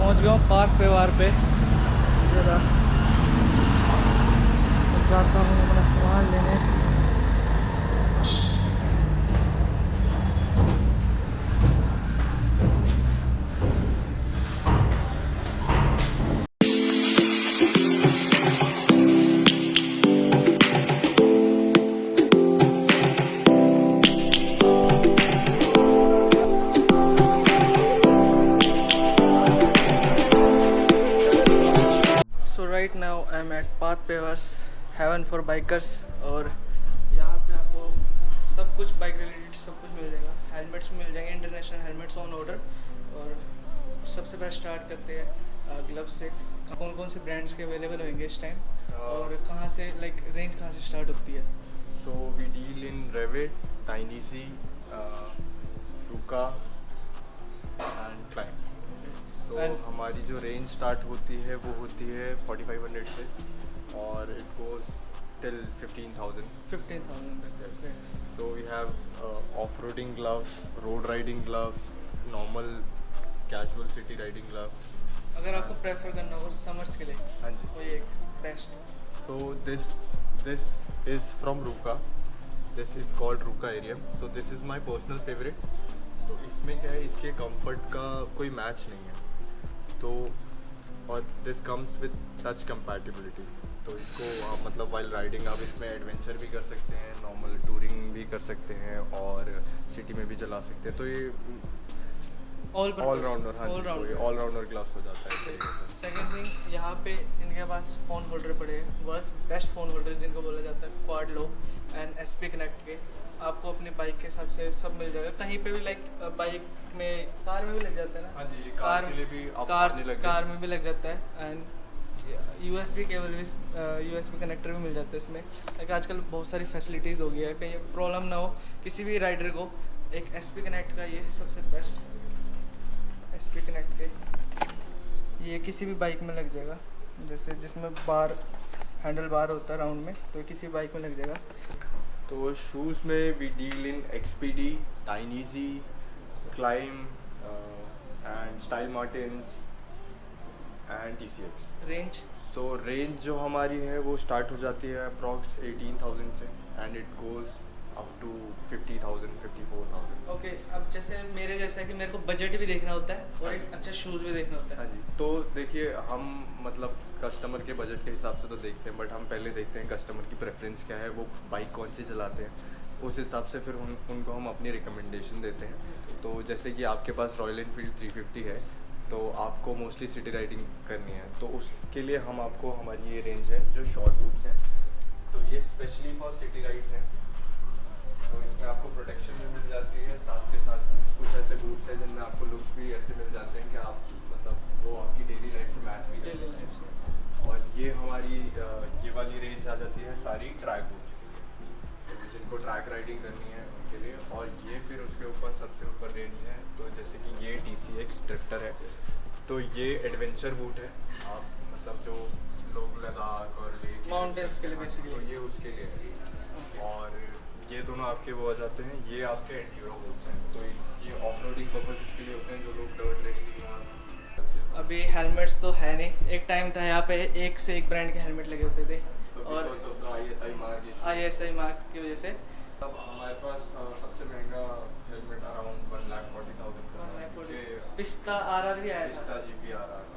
पहुंच गया हूँ पार्क व्यवहार पे। ज़रा जाता हूँ अपना सामान लेने। So right now I am at Path Pavers Haven for bikers. और यहाँ पे आपको सब कुछ बाइक रिलेटेड सब कुछ मिल जाएगा। हेलमेट्स मिल जाएंगे, इंटरनेशनल हेलमेट्स ऑन ऑर्डर। और सबसे पहले स्टार्ट करते हैं ग्लव्स से। कौन कौन से ब्रांड्स के अवेलेबल होंगे इस टाइम और कहाँ से लाइक रेंज कहाँ से स्टार्ट होती है? So we deal in Revit, Tiny, Ruka and Climb. So And- हमारी जो रेंज स्टार्ट होती है वो होती है 4500 से और it goes till 15,000. 15,000 तक। So we have off-roading gloves, road riding gloves, normal casual city riding gloves. अगर आपको प्रेफर करना हो समर्स के लिए हाँ जी. तो ये best. So this is from Ruka. This is called Ruka Arium. So this is my personal favorite. तो इसमें क्या है, इसके कंफर्ट का कोई मैच नहीं है। तो और this comes with touch compatibility. तो इसको आप मतलब वाइल राइडिंग आप इसमें एडवेंचर भी कर सकते हैं, नॉर्मल टूरिंग भी कर सकते हैं और सिटी में भी चला सकते हैं। तो ये ऑलराउंडर, हाँ जी, ऑलराउंडर ग्लव्स हो जाता है इस तरीके से। सेकेंड थिंग, यहाँ पे इनके पास फ़ोन होल्डर पड़े हैं, बस बेस्ट फ़ोन होल्डर जिनको बोला जाता है quad lock and SP connect के। आपको अपनी बाइक के हिसाब से सब मिल जाएगा कहीं पे भी। लाइक बाइक में, कार में भी लग जाता है ना? हाँ जी, कार के लिए भी कार में भी लग जाता है। एंड USB केबल भी, USB कनेक्टर भी मिल जाता है इसमें। लाइक आजकल बहुत सारी फैसिलिटीज़ हो गई है, कहीं प्रॉब्लम ना हो किसी भी राइडर को। एक SP कनेक्ट का ये सबसे बेस्ट SP कनेक्ट के ये किसी भी बाइक में लग जाएगा, जैसे जिसमें बार हैंडल बार होता है राउंड में, तो किसी बाइक में लग जाएगा। तो शूज़ में we deal in XPD, Tiny, Climb and style Martins and TCX। Range so range जो हमारी है वो स्टार्ट हो जाती है अप्रॉक्स 18,000 से and it goes up to 50,000, 54,000। Okay. अब जैसे मेरे जैसा है कि मेरे को बजट भी देखना होता है और एक अच्छा शूज़ भी देखना होता हाँ है। जी, तो देखिए हम मतलब कस्टमर के बजट के हिसाब से तो देखते हैं, बट हम पहले देखते हैं कस्टमर की प्रेफरेंस क्या है, वो बाइक कौन सी चलाते हैं, उस हिसाब से फिर उनको हम अपनी रिकमेंडेशन देते हैं। तो जैसे कि आपके पास रॉयल एनफील्ड 350 है, तो आपको मोस्टली सिटी राइडिंग करनी है, तो उसके लिए हम आपको हमारी ये रेंज है जो शॉर्ट रूट्स हैं, तो ये स्पेशली फॉर सिटी राइड्स हैं। तो इसमें आपको प्रोटेक्शन भी मिल जाती है, साथ के साथ कुछ ऐसे बूट्स हैं जिनमें आपको लुक्स भी ऐसे मिल जाते हैं कि आप मतलब वो आपकी डेली लाइफ से मैच भी डेली करते लाइफ हैं। से। और ये हमारी ये वाली रेंज आ जाती है सारी ट्रैक बूट्स के लिए, तो जिनको ट्रैक राइडिंग करनी है उनके लिए। और ये फिर उसके ऊपर सबसे ऊपर रेंज है, तो जैसे कि ये TCX ड्रिफ्टर है, तो ये एडवेंचर बूट है। आप मतलब जो लोग लद्दाख और लेक माउंटेन्स के लिए तो बेसिकली। ये उसके लिए है। और ये दोनों आपके वो आ जाते हैं, ये आपके एंड्यूरो बूट्स हैं, तो ये ऑफ रोडिंग पर्पज के लिए होते हैं, जो लोग डर्ट रेसिंग। अभी हेलमेट्स तो है नहीं, एक टाइम था यहाँ पे एक से एक ब्रांड के हेलमेट लगे होते थे और ISI मार्क की वजह से अब हमारे पास सबसे महंगा हेलमेट अराउंड 1,40,000 का पिस्ता RR भी आया था।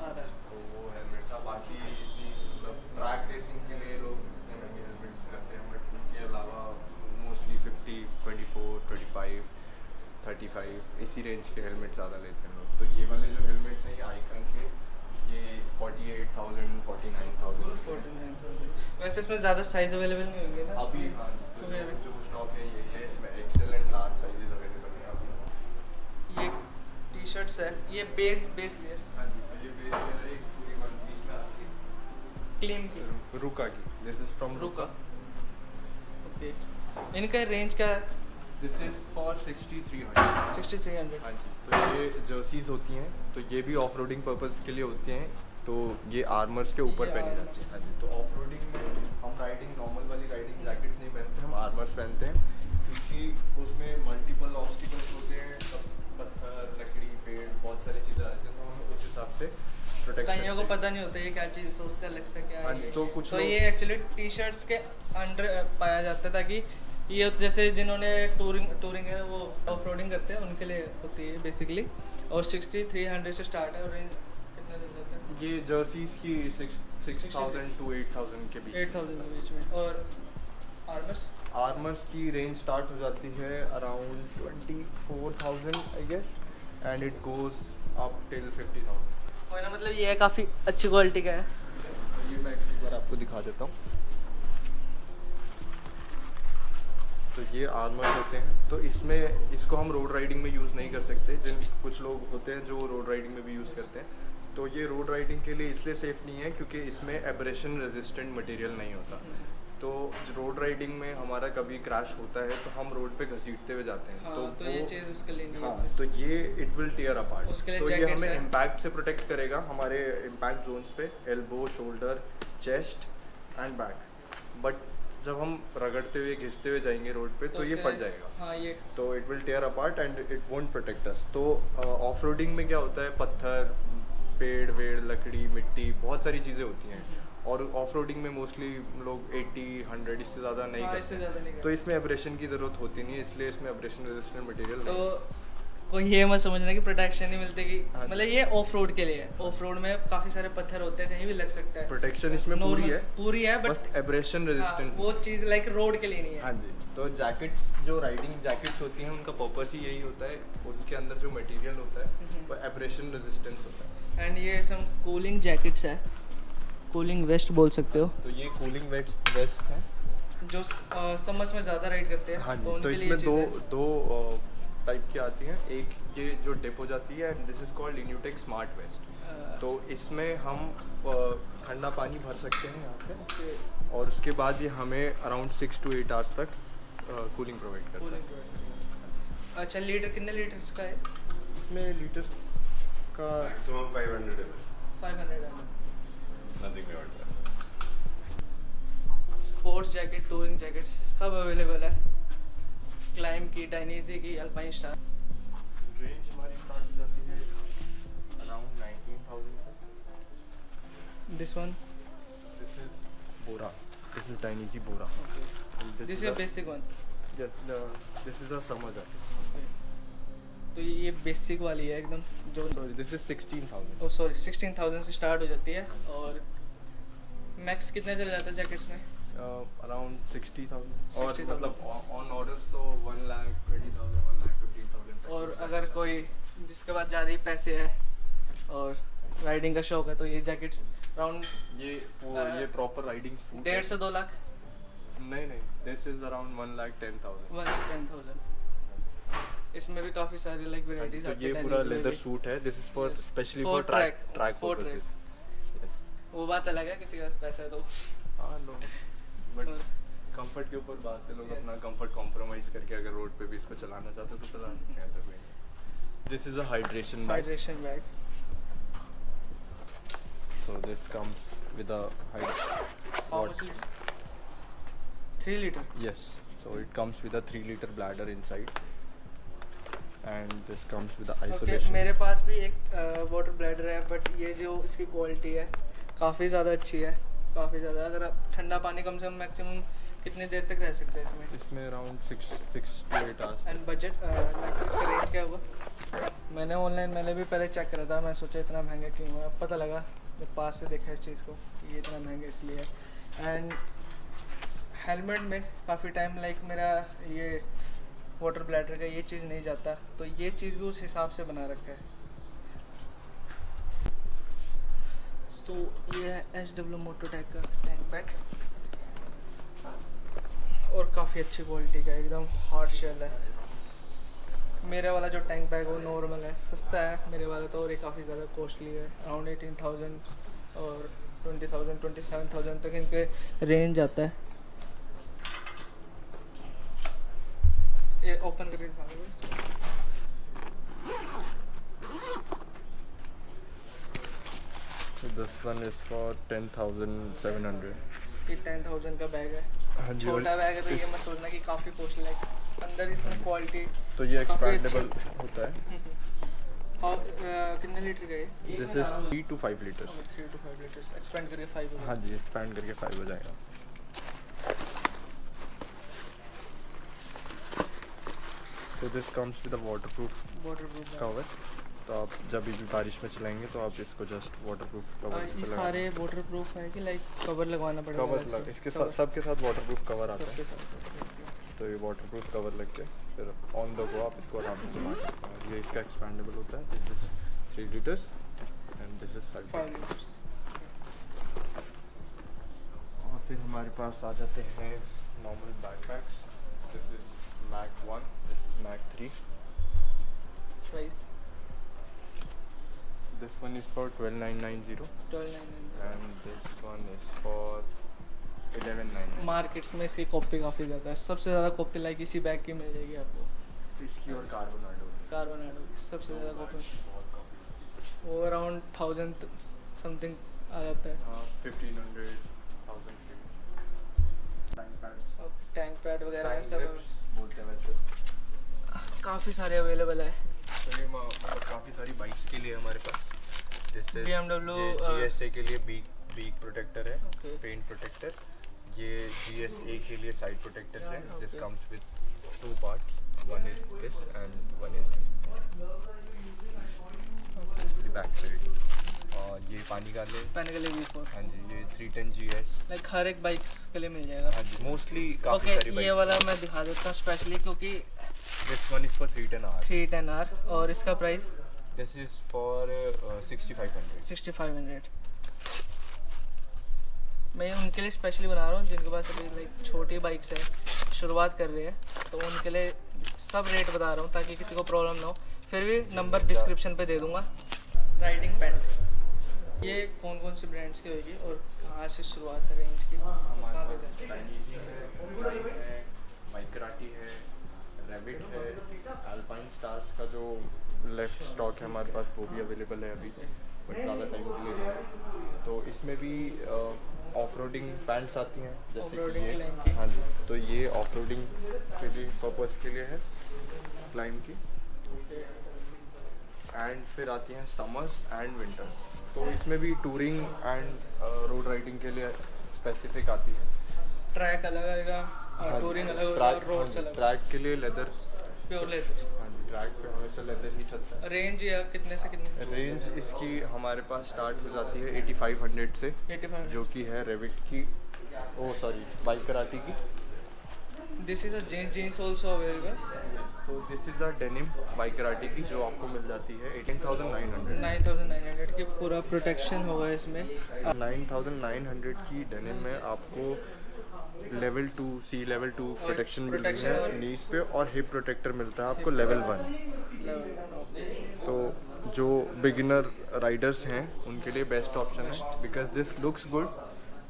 RR, तो वो हेलमेट था। बाकी मतलब ट्रैक रेसिंग के लिए लोग इतने महंगे हेलमेट्स करते हैं, बट उसके अलावा मोस्टली 50, 24, 25, 35 इसी रेंज के हेलमेट ज़्यादा लेते हैं लोग। तो ये वाले जो हेलमेट्स हैं ये आइकन के, ये 48,000, 49,000। वैसे इसमें ज़्यादा साइज अवेलेबल नहीं होंगे ना अभी हाँ, तो Okay. जो स्टॉक है यही है, इसमें XL and large sizes available हैं अभी। ये टी-शर्ट्स है, ये बेस लेयर हाँ जी, तो ये बेस है एक पूरी वन पीस में आती है, क्लीन की रुका की। दिस इज फ्रॉम रुका। ओके, इनका रेंज क्या है? This is for 6300। 6300। हाँ जी, तो ये जर्सीज होती हैं, तो ये भी ऑफ रोडिंग पर्पज़ के लिए होती हैं, तो ये आर्मर्स के ऊपर ये पहनी जाती है। हाँ जी, तो ऑफ रोडिंग में हम राइडिंग नॉर्मल वाली राइडिंग जैकेट नहीं पहनते, हम आर्मर्स पहनते हैं, क्योंकि उसमें मल्टीपल ऑब्स्टिकल्स होते हैं, सब पत्थर, लकड़ी, पेड़, बहुत सारी चीज़ें आती हैं, तो हम उस हिसाब से प्रोटेक्शन कईयों को पता नहीं होता ये क्या चीज़ सोचते हैं, अलग से क्या हाँ है जी, ये। तो कुछ तो लोग- ये एक्चुअली टी शर्ट्स के अंडर पाया जाता है, ताकि ये जैसे जिन्होंने टूरिंग है वो ऑफ रोडिंग करते हैं उनके लिए होती है बेसिकली। और 6300 से स्टार्ट है और रेंज कितना तक जाता है? ये जर्सीज की 6,000 to 8,000 के बीच में 8000 के बीच में। और आर्मर्स? आर्मर्स की रेंज स्टार्ट हो जाती है around 24,000 I guess, and it goes up till 50,000। और ना मतलब ये काफ़ी अच्छी क्वालिटी का है। ये मैं एक बार आपको दिखा देता हूँ। तो ये आर्मर्स होते हैं, तो इसमें इसको हम रोड राइडिंग में यूज़ नहीं कर सकते। कुछ लोग होते हैं जो रोड राइडिंग में भी यूज़ करते हैं, तो ये रोड राइडिंग के लिए इसलिए सेफ़ नहीं है क्योंकि इसमें एब्रेशन रेजिस्टेंट मटेरियल नहीं होता। तो रोड राइडिंग में हमारा कभी क्रैश होता है तो हम रोड पे घसीटते हुए जाते हैं। हाँ, तो वो- ये चीज़ उसके लिए नहीं हाँ, है। तो ये इट विल टीयर अपार्ट। उसके लिए तो ये jackets हमें है। इम्पैक्ट से प्रोटेक्ट करेगा, हमारे इम्पैक्ट जोन्स पे, elbow, shoulder, chest and back. But जब हम रगड़ते हुए घिसते हुए जाएंगे रोड पे तो ये उससे- फट जाएगा। हाँ ये तो it will tear apart and it won't protect us. तो ऑफ रोडिंग में क्या होता है, पत्थर, पेड़ वेड़, लकड़ी, मिट्टी, बहुत सारी चीज़ें होती हैं, और ऑफ रोडिंग में मोस्टली लोग 80, 100 इससे ज़्यादा नहीं हाँ, करते इससे ज़्यादा नहीं तो करते। इसमें एब्रेशन की ज़रूरत होती नहीं है, इसलिए इसमें एब्रेशन रेजिस्टेंट मटेरियल तो नहीं है। कोई ये मत समझना कि प्रोटेक्शन नहीं मिलती कि हाँ जी। मतलब ये ऑफ रोड के लिए है। ऑफ रोड में काफ़ी सारे पत्थर होते हैं, कहीं भी लग सकता है। प्रोटेक्शन इसमें पूरी Normal- है, पूरी है बस बट एब्रेशन रेजिस्टेंट वो चीज़ लाइक रोड के लिए नहीं हाँ है। जी। तो जैकेट्स, जो राइडिंग जैकेट्स होती हैं, उनका पर्पस ही यही होता है, उनके अंदर जो मटेरियल होता है वो एब्रेशन रेजिस्टेंस होता है। एंड ये सम कूलिंग जैकेट्स है, कूलिंग वेस्ट बोल सकते हो, तो ये कूलिंग वेस्ट है। जो समर्स में ज़्यादा राइड करते हैं। हाँ जी। उनके तो लिए इसमें ये दो चीज़ है। दो टाइप की आती हैं। एक ये जो डिप हो जाती है, this is called Inutech smart vest. तो इसमें हम ठंडा पानी भर सकते हैं यहाँ पे, और उसके बाद ये हमें अराउंड 6 to 8 आवर्स तक कूलिंग प्रोवाइड करता है। Cooling provide। अच्छा, लीटर कितने लीटर्स का है? इसमें लीटर का Maximum 500 ml. 500 ml। Nothing beyond that. Sports jacket, touring jackets सब अवेलेबल है, क्लाइम की, डायनीजी की, अल्पाइन स्टार। रेंज हमारी स्टार्ट हो जाती है अराउंड 19,000 से। This one, this is Bora, this is Dainese Bora. This is basic one. This is a summer jacket. तो ये बेसिक वाली है एकदम, जो sorry, this is 16,000। Oh sorry 16,000 से स्टार्ट हो जाती है। और मैक्स कितने चल जाता है जैकेट्स में? अराउंड 60,000, और 60,000। मतलब ऑन ऑर्डर्स तो 1,20,000, 1,15,000 और अगर कोई जिसके पास ज़्यादा ही पैसे है और राइडिंग का शौक है तो ये जैकेट्स अराउंड ये प्रॉपर राइडिंग सूट 1.5 से 2 लाख, नहीं, दिस इज अराउंड 1,10,000। 1,10,000। इसमें भी काफ़ी सारी लाइक वेराइटीज तो ये पूरा लेदर सूट है, this is for Yes. Specially For for track track, for purposes. वो बात अलग है, किसी के पास पैसा है तो। हाँ लो, बट और- कंफर्ट के ऊपर बात है, लोग Yes. अपना कंफर्ट कॉम्प्रोमाइज करके अगर रोड पे भी इसको चलाना चाहते हो तो चला सकते हैं, ऐसा कोई नहीं। This is a hydration bag, hydration bag. So this comes with a How much liter? 3 litre. yes, so it comes with a 3-liter bladder inside, and this comes with the okay, isolation। मेरे पास भी एक water bladder है, but ये जो इसकी quality है काफ़ी ज़्यादा अच्छी है, काफ़ी ज़्यादा। अगर आप ठंडा पानी कम से कम मैक्सिमम कितने देर तक रह सकते हैं इसमें? इसमें around 6 to 8 hours. And budget like इसका रेंज क्या होगा? मैंने ऑनलाइन मैंने भी पहले चेक करा था, मैं सोचा इतना महंगा क्यों है, अब पता लगा जब पास से देखा इस चीज़ को कि ये इतना महंगा इसलिए है। एंड हेलमेट में काफ़ी टाइम लाइक मेरा ये वाटर ब्लैडर का ये चीज़ नहीं जाता, तो ये चीज़ भी उस हिसाब से बना रखा है। सो ये है SW मोटोटेक का टैंक बैग, और काफ़ी अच्छी क्वालिटी का, एकदम हार्ड शेल है। मेरे वाला जो टैंक बैग वो नॉर्मल है, सस्ता है, मेरे वाला तो और ये काफ़ी ज़्यादा कॉस्टली है, अराउंड 18,000 और 20,000 27,000 तक इनके रेंज आता है। ये ओपन करके दिखाऊंगा इसको। So this one is for 10,700। ये 10,000 का बैग है, हाँ जी, और छोटा बैग है तो ये इस- मत सोचना कि काफ़ी कॉस्टली है, अंदर इसमें क्वालिटी तो ये काफ़ी एक्सपैंडेबल होता है। और कितने लीटर का है? This is 3 to 5 litres. 3 to 5 litres expand करके 5 हो गया। हाँ जी, एक्सपैंड करके 5 हो जाएगा। तो this comes with a waterproof cover. तो आप जब भी बारिश में चलाएंगे तो आप इसको जस्ट वाटरप्रूफ कवर ये पे लगा। सारे वाटरप्रूफ है कि लाइक कवर लगवाना पड़ेगा? कवर अलग से? इसके साथ सबके साथ वाटरप्रूफ कवर आता सबके है। साथ। तो ये वाटरप्रूफ कवर लग के फिर ऑन द गो आप इसको आराम से चला सकते हैं। ये इसका एक्सपेंडेबल होता है। This is 3 litres and this is 5 5 litres. Litres. और फिर हमारे पास आ जाते हैं normal backpacks. This is Mac 1, this is Mac 3। Price This one is for 12,990 1299। and this one is for 11,990। Markets में इसकी कॉपी काफ़ी ज़्यादा है। सबसे ज़्यादा कॉपी लाइक इसी बैग की मिल जाएगी आपको। इसकी और कार्बोनाडो कार्बोनेडो सबसे ज़्यादा कॉपी बहुत कॉपी। वो अराउंड 1000 समथिंग आ जाता है। हाँ 1500 1000 और टैंक पैड वगैरह टाइम सब बोलते हैं वैसे। काफ़ी सारे अवेलेबल है। तो ये मतलब काफ़ी सारी बाइक्स के लिए हमारे पास जैसे BMW, GSA के लिए बीक प्रोटेक्टर है, Okay. Paint protector. ये GSA के लिए साइड प्रोटेक्टर्स हैं। This Okay. Comes with 2 parts, one is this and one is the back side. और ये पानी का ले। पहनने के लिए V4 हाँ जी, ये 310 GS। लाइक हर एक बाइक्स के लिए मिल जाएगा। हाँ जी, मोस्टली काफ़ी ओके सारी ये वाला मैं दिखा देता हूँ स्पेशली क्योंकि this one is for 310R। 310R और इसका प्राइस दिस इज फॉर 6500। 6500। मैं उनके लिए स्पेशली बना रहा हूँ जिनके पास अभी लाइक छोटी बाइक्स है, शुरुआत कर रहे हैं, तो उनके लिए सब रेट बता रहा हूँ ताकि किसी को प्रॉब्लम ना हो। फिर भी नंबर डिस्क्रिप्शन पे दे दूँगा। राइडिंग पैंट ये कौन कौन सी ब्रांड्स की होगी और कहाँ से शुरुआत है रेंज की? कहाँ पे देते हैं? माइकराटी है, रैबिट है, अल्पाइन स्टार्स का जो लेफ्ट स्टॉक है हमारे पास वो भी अवेलेबल है अभी, बट ज़्यादा टाइम के लिए नहीं है। तो इसमें भी ऑफ रोडिंग पैंट्स आती हैं जैसे कि Off-roading ये। climb की? हाँ जी, तो ये ऑफ रोडिंग के लिए पर्पज़ के लिए है, क्लाइंब की। एंड फिर आती हैं समर्स एंड विंटर। तो इसमें भी टूरिंग एंड रोड राइडिंग के लिए स्पेसिफिक आती है। ट्रैक अलग आएगा और टूरिंग अलग होगा और रोड्स अलग। ट्रैक के लिए लेदर। Pure leather. हाँ जी, ट्रैक पे हमेशा लेदर ही चलता है। रेंज या कितने से कितने? रेंज इसकी हमारे पास स्टार्ट हो जाती है 8500 से, 85। जो कि है रेविट की, बाइक कराटी की। This is a jeans also available. तो this is a denim bike कराटी की जो आपको मिल जाती है 18,900। 9900 की पूरा प्रोटेक्शन होगा इसमें। 9,900 की डेनिम में आपको लेवल 2 सी लेवल 2 प्रोटेक्शन मिल रही protection है और- नीज पे, और हिप प्रोटेक्टर मिलता है आपको लेवल 1। सो जो बिगिनर राइडर्स हैं उनके लिए बेस्ट ऑप्शन है, because this looks good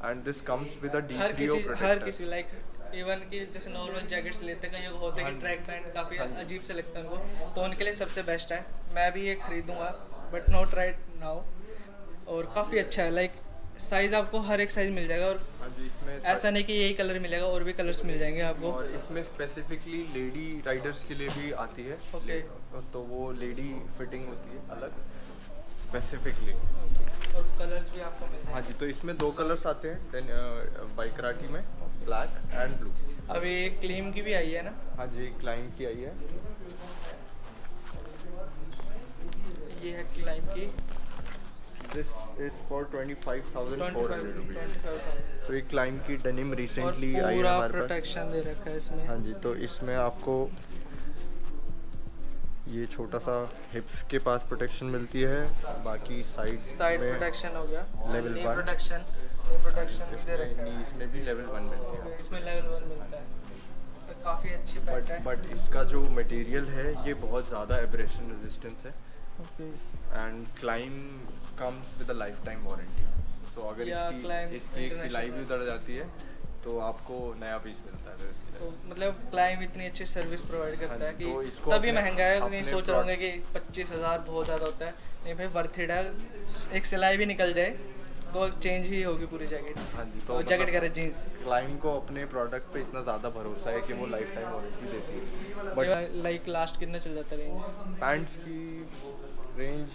and this comes with a her D3O किसी प्रोटेक्टर। लाइक इवन कि जैसे नॉर्मल जैकेट्स लेते हैं कहीं होते हैं कि ट्रैक पैंट काफ़ी अजीब से लगता है उनको, तो उनके लिए सबसे बेस्ट है। मैं भी ये खरीदूंगा बट नॉट राइट नाउ। और काफ़ी अच्छा है, लाइक साइज़ आपको हर एक साइज़ मिल जाएगा और हाँ जी, इसमें ऐसा नहीं कि यही कलर मिलेगा, और भी कलर्स मिल जाएंगे आपको। और इसमें स्पेसिफिकली लेडी राइडर्स के लिए भी आती है। Okay. तो वो लेडी फिटिंग होती है अलग स्पेसिफिकली। और कलर्स भी आपको मिल हाँ जी, तो इसमें 2 कलर्स आते हैं बाइक कराटी में, ब्लैक एंड ब्लू। जाएंगे। अभी एक क्लीम की भी आई है ना? हाँ जी, क्लाइंब की आई है। ये है क्लाइम की दिस इज फॉर 25,400 रुपीज़। 25,000 तो ये क्लाइंब की डेनिम और रिसेंटली आई है पूरा हमारे पास। प्रोटेक्शन दे रखा है इसमें। हाँ जी, तो इसमें आपको ये छोटा सा हिप्स के पास प्रोटेक्शन मिलती है, बाकी साइड साइड में प्रोटेक्शन हो गया, Level नी 1। प्रोटेक्शन भी दे रखा है। इसमें भी लेवल 1 मिलती है। इसमें लेवल 1 मिलता है, तो काफ़ी अच्छी पैंट है। बट इसका जो मटेरियल है ये बहुत ज़्यादा एब्रेशन रेजिस्टेंस है okay. And climb comes with a life time warranty. तो अगर या Climb इसकी एक सिलाई भी International उतर जाती है तो आपको नया पीस मिलता है फिर इसके तो लिए। मतलब क्लाइम इतनी अच्छी सर्विस प्रोवाइड करता है हाँ, कि तो इसको तभी अपने- महंगा है। अपने नहीं सोच रहे होंगे कि 25,000 बहुत ज़्यादा होता है। नहीं भाई, वर्थ इट है। एक सिलाई भी निकल जाए तो चेंज ही होगी पूरी जैकेट। हाँ जी, तो तो जैकेट कह रहे जीन्स। क्लाइंब को अपने प्रोडक्ट पे इतना ज़्यादा भरोसा है कि वो लाइफ टाइम वारंटी देती है। बट लाइक लास्ट कितना चल जाता है रेंज? पैंट्स की range,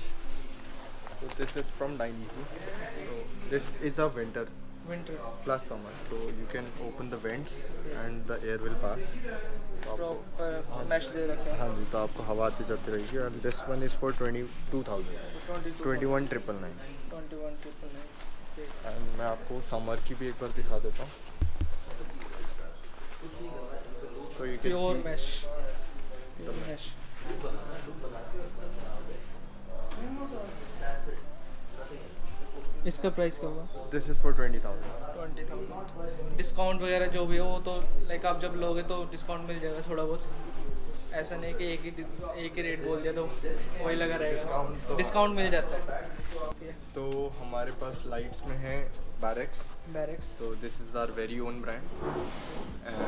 so this is from 9 so this is a winter winter plus summer, so you can open the vents and the air will pass. तो आपको proper mash दे रखा है। हाँ जी, तो आपको हवा आती जाती रहेगी। And this one is for 22,000 21,999। 21,999। And मैं आपको समर की भी एक बार दिखा देता हूँ। तो you can pure see mesh, pure mesh. इसका प्राइस क्या होगा? This is for 20,000। 20,000। डिस्काउंट वगैरह जो भी हो वो तो लाइक आप जब लोगे तो डिस्काउंट मिल जाएगा थोड़ा बहुत। ऐसा नहीं कि एक ही रेट बोल दिया तो वही लगा रहेगा, डिस्काउंट मिल जाता है। तो हमारे पास लाइट्स में है barracks. Barracks, So this is our very own brand, and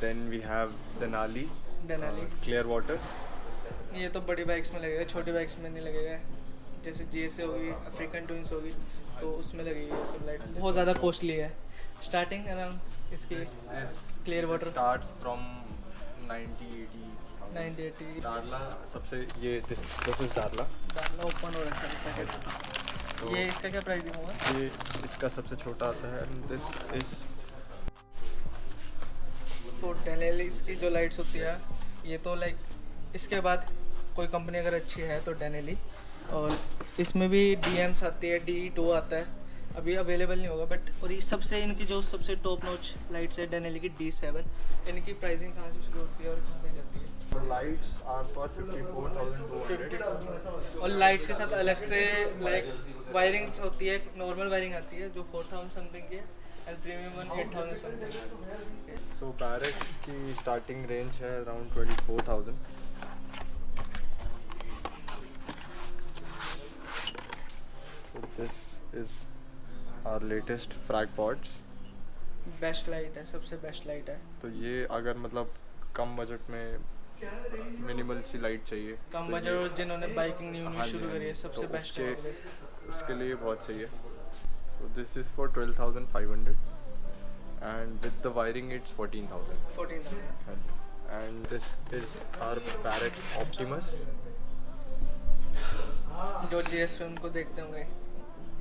then we have Denali, Denali, Clearwater. ये तो बड़ी बाइक्स में लगेगा, छोटी बाइक्स में नहीं लगेगा। जैसे GSA होगी, अफ्रीकन ट्विंस होगी तो उसमें लगेगी ये सब लाइट। बहुत ज़्यादा कॉस्टली है, स्टार्टिंग अराउंड इसकी clear water Starts from 90-80. 90-80। Darla सबसे ये this is Darla. डालना ओपन हो रखा है पैकेट। ये इसका क्या प्राइस होगा? ये इसका सबसे छोटा आता है, and this is सो डेनेली इसकी जो लाइट्स होती है ये तो लाइक इसके बाद कोई कंपनी अगर अच्छी है तो डेनेली। और इसमें भी DMs आती है, D2 आता है, अभी अवेलेबल नहीं होगा बट। और ये सबसे इनकी जो सबसे टॉप नॉच लाइट्स है डेनेली की D7। इनकी प्राइसिंग कहाँ से शुरू होती है और कहाँ तक जाती है? the lights are for 54,200. और लाइट्स के साथ अलग से लाइक वायरिंग होती है, नॉर्मल वायरिंग आती है जो 4,000 समथिंग की है, and premium one 8,000 something. So barracks की starting range है around 24,000. So this is our latest frag pods. Best light है, सबसे बेस्ट लाइट है। तो ये अगर मतलब कम बजट में मिनिमल सी लाइट चाहिए, कम तो बजट ये- और जिन्होंने बाइकिंग न्यू हाँ जी, शुरू हाँ करी है जी, सबसे तो बेस्ट उसके लिए बहुत सही है। So this is for 12,500 and with the wiring it's 14,000. 14,000। And this is our Barracks Optimus. जो GS फिल्म को देखते होंगे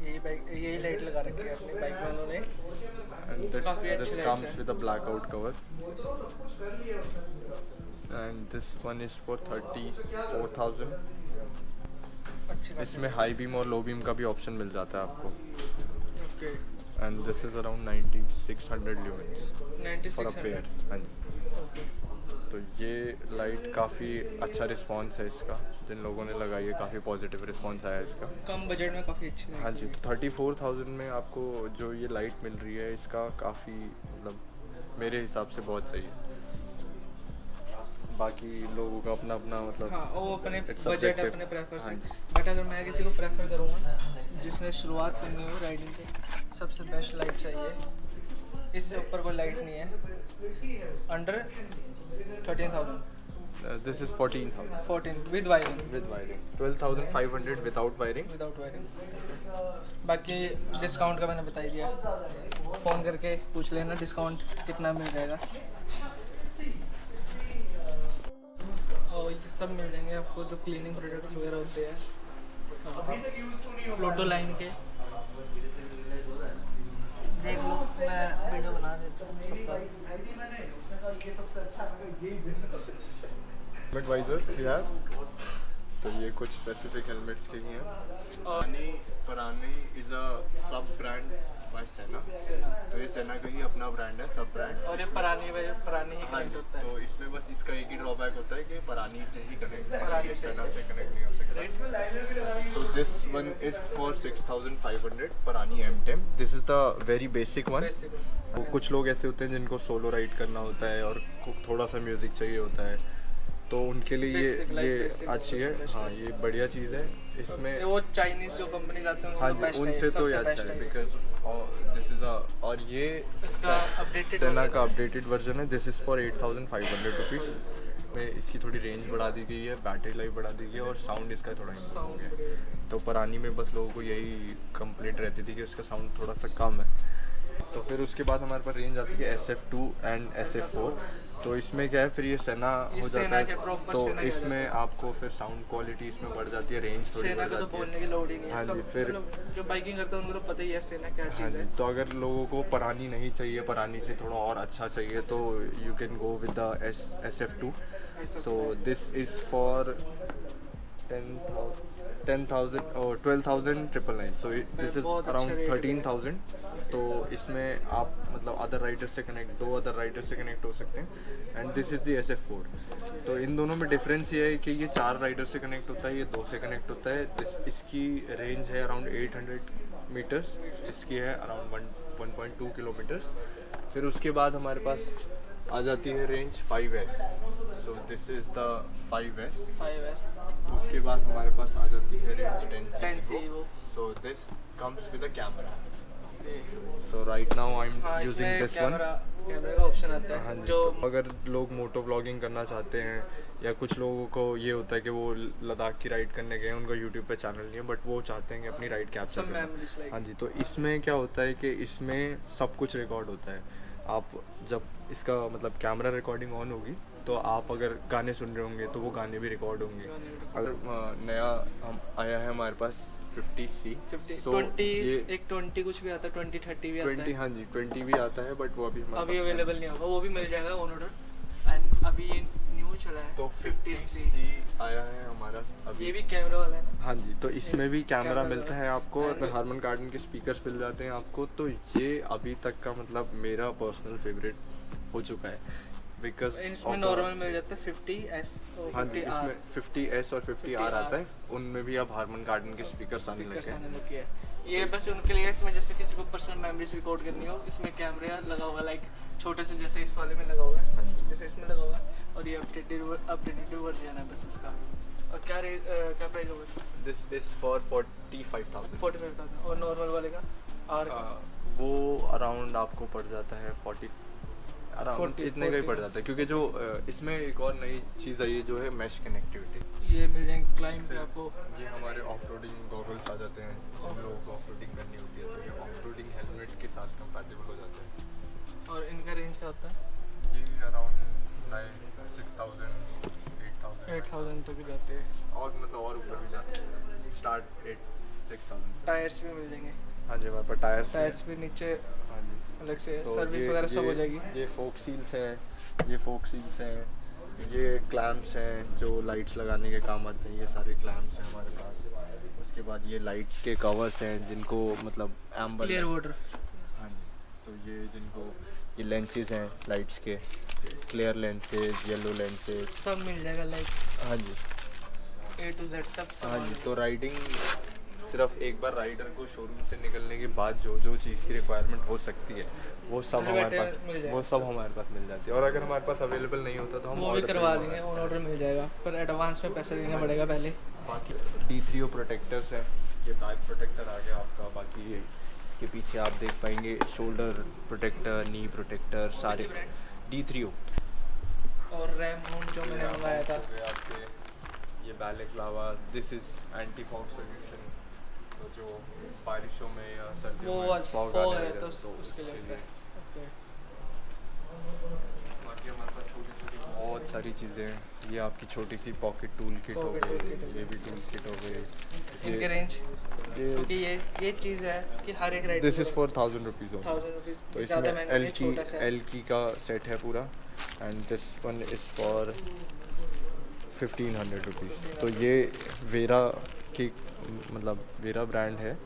यही लाइट लगा रखी है अपनी बाइक में उन्होंने। And काफी अच्छी this lights comes है। with a blackout cover. And this one is for 34,000. अच्छी खासी। इसमें हाई बीम और लो बीम का भी ऑप्शन मिल जाता है आपको। Okay, And this is around 9,600 lumens for a 9600। pair. हाँ जी। ओके, तो ये लाइट काफ़ी अच्छा रिस्पांस है इसका, जिन लोगों ने लगाई है काफ़ी पॉजिटिव रिस्पांस आया है इसका। कम बजट में काफ़ी अच्छी हाँ लाइट जी, तो 34,000 में आपको जो ये लाइट मिल रही है इसका काफ़ी मतलब मेरे हिसाब से बहुत सही है। बाकी लोगों का अपना अपना मतलब हाँ, वो अपने It's बजट subjective। अपने प्रेफर से। हाँ। बट अगर मैं किसी को प्रेफर करूँगा जिसने शुरुआत करनी हो राइडिंग की, सबसे बेस्ट लाइट चाहिए, इससे ऊपर कोई लाइट नहीं है। Under 13,000। This is 14,000 14 with wiring. With wiring, 12,500 without wiring. Without wiring. बाकी डिस्काउंट का मैंने बता ही दिया, फ़ोन करके पूछ लेना डिस्काउंट कितना मिल जाएगा। और ये सब मिल जाएंगे आपको जो क्लीनिंग प्रोडक्ट्स वगैरह होते हैं प्लूटो लाइन के। देख लो, मैं वीडियो बना देता हूँ सबका। हेलमेट वाइजर्स ये है, तो ये कुछ स्पेसिफिक हेलमेट्स के ही हैं। और परानी इज़ अ सब ब्रांड बाय सेना, तो ये सेना का ही अपना ब्रांड है, सब ब्रांड। और ये परानी ही हाँ, कनेक्ट होता है। तो इसमें बस इसका एक ही ड्रॉबैक होता है कि परानी से ही कनेक्ट, परानी से। सेना से कनेक्ट नहीं हो सकता। तो दिस वन इज फॉर 6,500 परानी M10। This is the very basic one. वो कुछ लोग ऐसे होते हैं जिनको सोलो राइड करना होता है और थोड़ा सा म्यूजिक चाहिए होता है, तो उनके लिए Basic, like ये basic अच्छी है। best हाँ, ये बढ़िया चीज़ है इसमें। वो चाइनीज जो कंपनी आते हैं हाँ उनसे जी, बेस्ट है, उनसे तो ये सबसे अच्छा बेस्ट है है। बिकॉज दिस इज़ और ये इसका अपडेटेड सेना का अपडेटेड वर्जन है। दिस इज़ फॉर 8,500 रुपीज़ में इसकी थोड़ी रेंज बढ़ा दी गई है, बैटरी लाइफ बढ़ा दी गई है और साउंड इसका थोड़ा इम्प्रूव हो गया है। तो पुरानी में बस लोगों को यही कंप्लेंट रहती थी कि उसका साउंड थोड़ा सा कम है, तो फिर उसके बाद हमारे पास रेंज आती है SF2 एंड SF4। तो इसमें क्या है, फिर ये सेना ये हो जाता सेना के है, proper तो सेना के इसमें आपको फिर साउंड क्वालिटी इसमें बढ़ जाती है, रेंज थोड़ी सेना बढ़ का तो जाती बोलने है। की लोड ही नहीं है। हाँ जी, सब फिर मतलब जो बाइकिंग करता है उनको तो पता ही है सेना क्या हाँ चीज़ जी, है। तो अगर लोगों को परानी नहीं चाहिए, परानी से थोड़ा और अच्छा चाहिए, तो you can go with the SF2। So this is for 10,000 और 12,999। सो दिस इज़ बहुत अच्छा अराउंड रेट है। 13,000। तो इसमें आप मतलब अदर राइडर से कनेक्ट, 2 अदर राइडर से कनेक्ट हो सकते हैं। And this is the SF4। तो इन दोनों में डिफरेंस ये है कि ये 4 राइडर से कनेक्ट होता है, ये 2 से कनेक्ट होता है। इसकी रेंज है अराउंड 800 मीटर्स, इसकी है अराउंड 1.2 किलोमीटर्स। फिर उसके बाद हमारे पास आ जाती है range 5S। So this is the 5S। 5S उसके बाद हमारे पास आ जाती है रेंज 10 10C। वो। So this comes with a camera. So right now I M हाँ, यूजिंग इसमें दिस वन। कैमरे का ऑप्शन आता हाँ है जी, जो तो अगर लोग मोटो व्लॉगिंग करना चाहते हैं, या कुछ लोगों को ये होता है कि वो लद्दाख की राइड करने गए, उनका यूट्यूब पे चैनल नहीं है, बट वो चाहते हैं कि अपनी राइड कैप्चर सब करना। memories like। हाँ जी, तो इसमें क्या होता है कि इसमें सब कुछ रिकॉर्ड होता है। आप जब इसका मतलब कैमरा रिकॉर्डिंग ऑन होगी, तो आप अगर गाने सुन रहे होंगे तो वो गाने भी रिकॉर्ड होंगे। अगर नया आया है हमारे पास 50C, 50 तो 20 ये एक 20 कुछ भी आता है, 20 30 भी आता 20, है। हाँ जी 20 भी आता है, बट वो अभी हमारे अभी पास है। अवेलेबल नहीं होगा, वो भी मिल जाएगा ऑन ऑर्डर। एंड अभी ये न्यू चला है तो 50C। 50C आया है हमारा अभी। ये भी कैमरा वाला है ना? हाँ जी, तो इसमें भी कैमरा कैमरा मिलता है आपको, और हारमन कार्डन के स्पीकर्स मिल जाते हैं आपको। तो ये अभी तक का मतलब मेरा पर्सनल फेवरेट हो चुका है, बिकॉज इसमें नॉर्मल मिल जाता है 50S और हाँ जी, 50R। इसमें 50S और 50R आता है। उनमें भी अब हारमन कार्डन के स्पीकर्स आने लगे हैं। आने लगी है। ये बस उनके लिए, इसमें जैसे किसी को पर्सनल मेमोरीज रिकॉर्ड करनी हो, इसमें कैमरा लगा होगा, लाइक छोटे से जैसे इस वाले में लगा हुआ है, जैसे इसमें लगा हुआ है। और ये अपडेटेड वर्जन है बस इसका। और क्या प्राइस होगा इसका? This is for 45,000। 45,000। और नॉर्मल वाले का आर वो अराउंड आपको पड़ जाता है 40 अराउंड 40 इतने का ही पड़ जाता है, क्योंकि जो इसमें एक और नई चीज़ आई है जो है मैश कनेक्टिविटी। ये मिल जाएंगे क्लाइंब पे आपको। ये हमारे ऑफ रोडिंग गॉगल्स आ जाते हैं, जिन लोगों को ऑफ रोडिंग करनी होती है, तो ये ऑफ रोडिंग हेलमेट के साथ कंपैटिबल हो जाते हैं। और इनका रेंज क्या होता है? ये अराउंड 6,000 8,000 8,000 तक भी जाते हैं। और मतलब और ऊपर भी जाते हैं, स्टार्ट 6,000। टायर्स भी मिल जाएंगे। हाँ जी, हमारे पास टायर्स भी नीचे हाँ जी, अलग से तो सर्विस ये- वगैरह सब हो ये- जाएगी। ये फोक सील्स हैं, ये फोक सील्स हैं, ये क्लैम्प्स हैं जो लाइट्स लगाने के काम आते हैं। ये सारे क्लैम्प्स हैं हमारे पास। उसके बाद ये लाइट्स के कवर्स हैं जिनको मतलब एम्बर क्लियर वाटर। हाँ जी, तो ये जिनको ये लेंसेज हैं लाइट्स के, क्लियर लेंसेज, येलो लेंसेज। सब मिल जाएगा, लाइक हाँ जी, A to Z सब हाँ जी, सामान। तो राइडिंग सिर्फ एक बार राइडर को शोरूम से निकलने के बाद जो जो चीज़ की रिक्वायरमेंट हो सकती है, वो सब घर हमारे बैठे मिल पास जाएगा वो सब हमारे पास मिल जाती है। और अगर हमारे पास अवेलेबल नहीं होता तो हम वो भी order पे करवा मंगा देंगे, ऑन ऑर्डर मिल जाएगा, पर एडवांस में पैसा देना पड़ेगा पहले। बाकी D3O प्रोटेक्टर्स हैं, ये बैक प्रोटेक्टर आ गया आपका। बाकी ये इसके पीछे आप देख पाएंगे शोल्डर प्रोटेक्टर, नी प्रोटेक्टर सारे D3O। और रैम माउंट जो मैंने मंगाया था, हो गए आपके ये balaclava, this is anti fog solution. तो जो बारिशों में या सर्दियों वो में आज फॉग फॉग आने है लगे तो उसके लिए होता है। ओके। बाकी हमारे पास छोटी छोटी बहुत सारी चीज़ें हैं। ये आपकी छोटी सी पॉकेट टूल किट हो Pocket tool गई, kit हो ये भी टूल किट हो गई। इनके रेंज, क्योंकि ये चीज़ है कि हर एक ride this is for 1,000 rupees. 1000 rupees तो ज़्यादा इसमें महंगा नहीं, छोटा सा है। एल की का सेट है पूरा, and this one is for 1,500 rupees. तो ये वेरा की मतलब वेरा ब्रांड है,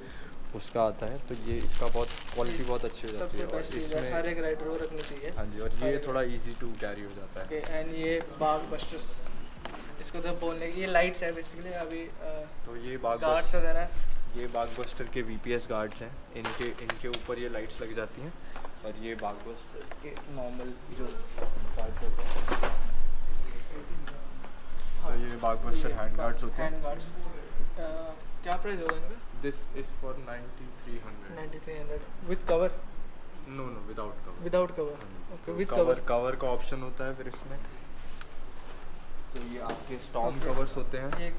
उसका आता है। तो ये इसका बहुत क्वालिटी बहुत अच्छी हो जाती सबसे है, और बेस्ट चीज़ है, हर एक राइडर को रखनी चाहिए। हाँ जी, और ये थोड़ा इजी टू कैरी हो जाता है। ओके। एंड ये बाग बस्टर्स, इसको तो बोलने की ये लाइट्स है बेसिकली। अभी तो ये बाग गार्ड्स वगैरह, ये बागबस्टर के VPS गार्ड्स हैं, इनके ऊपर ये लाइट्स लग जाती हैं। और ये बागबस्टर के नॉर्मल जो गार्ड्स होते हैं, तो ये बागबस्टर हैंड गार्ड्स होते हैं। हैंड गार्ड्स क्या प्राइस होगा इनका? This is for 9,300। 9300 with cover, no without cover. Without cover. Okay, with cover का ऑप्शन होता है फिर इसमें। तो ये आपके स्टॉर्म कवर्स होते हैं। ये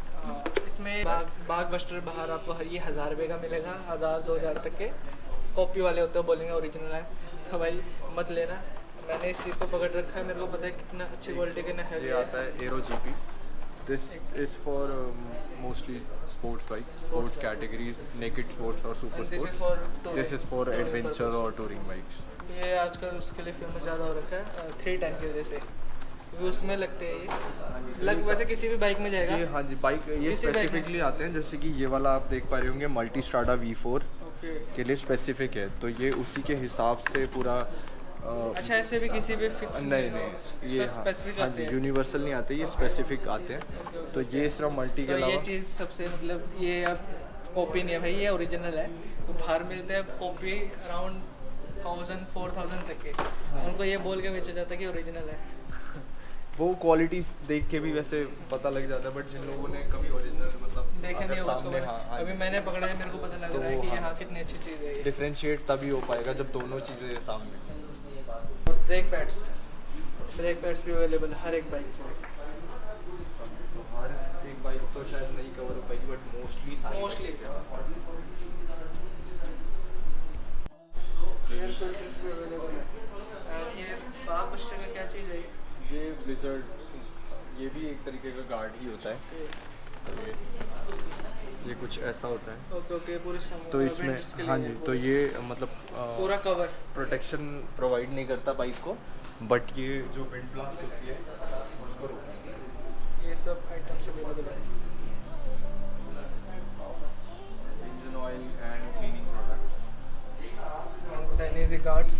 इसमें बाग बस्टर बाहर आपको ये 1000 रुपये का मिलेगा, 1000 2000 तक के। कॉपी वाले होते हैं बोलेंगे ओरिजिनल है, तो भाई मत लेना। मैंने इस चीज़ को पकड़ रखा है, मेरे को पता है कितना अच्छी क्वालिटी के ना है। ये आता है aero GP. This is for mostly sports bike, sports categories, naked sports और super sports. This is for adventure और टूरिंग बाइक्स। ये आजकल उसके लिए फेमस ज़्यादा हो रखा है 310 की वजह से, क्योंकि उसमें लगते हैं ये लग वैसे किसी भी बाइक में जाएगा। ये हाँ जी, बाइक ये किसी बाइक में। स्पेसिफिकली आते हैं, जैसे कि ये वाला आप देख पा रहे होंगे मल्टी स्ट्राडा V4 ओके, के लिए स्पेसिफिक है, तो ये उसी के हिसाब से पूरा अच्छा ऐसे भी किसी भी फिक्स नहीं ये स्पेसिफिक हाँ आते जी, हैं। यूनिवर्सल नहीं आते, ये स्पेसिफिक आते हैं। तो ये सिर्फ मल्टी के तो ये अलावा चीज़ सबसे मतलब ये अब कॉपी नहीं है भाई, ये ओरिजिनल है। तो बाहर मिलते हैं कॉपी अराउंड 1000-4000 तक के, उनको ये बोल के बेचा जाता है कि ओरिजिनल है। वो क्वालिटी देख के भी वैसे पता लग जाता है, बट जिन लोगों ने कभी ओरिजिनल मतलब देखे अगर नहीं होगा सामने उसको, हाँ अभी मैंने पकड़ा है, मेरे को पता लग तो रहा है कि हाँ। यहाँ कितनी अच्छी चीज़ है ये। डिफरेंशिएट तभी हो पाएगा जब दोनों चीज़ें सामने। ब्रेक पैड्स भी अवेलेबल है हर एक बाइक में। तो हर एक बाइक तो शायद नहीं कवर हो पाएगी, बट मोस्टली एयर फिल्टर्स भी अवेलेबल है। और ये बाग बुस्टर का क्या चीज़ है ये ब्लिजर्ड, ये भी एक तरीके का गार्ड ही होता है। ये कुछ ऐसा होता है। ओके ओके, पूरी तो इसमें हाँ जी, तो ये मतलब पूरा कवर प्रोटेक्शन प्रोवाइड नहीं करता बाइक को, बट ये जो विंड ब्लास्ट होती है उसको रोकती ये सब आइटम्स अवेलेबल है। है। Engine oil and cleaning product. Then is the guards.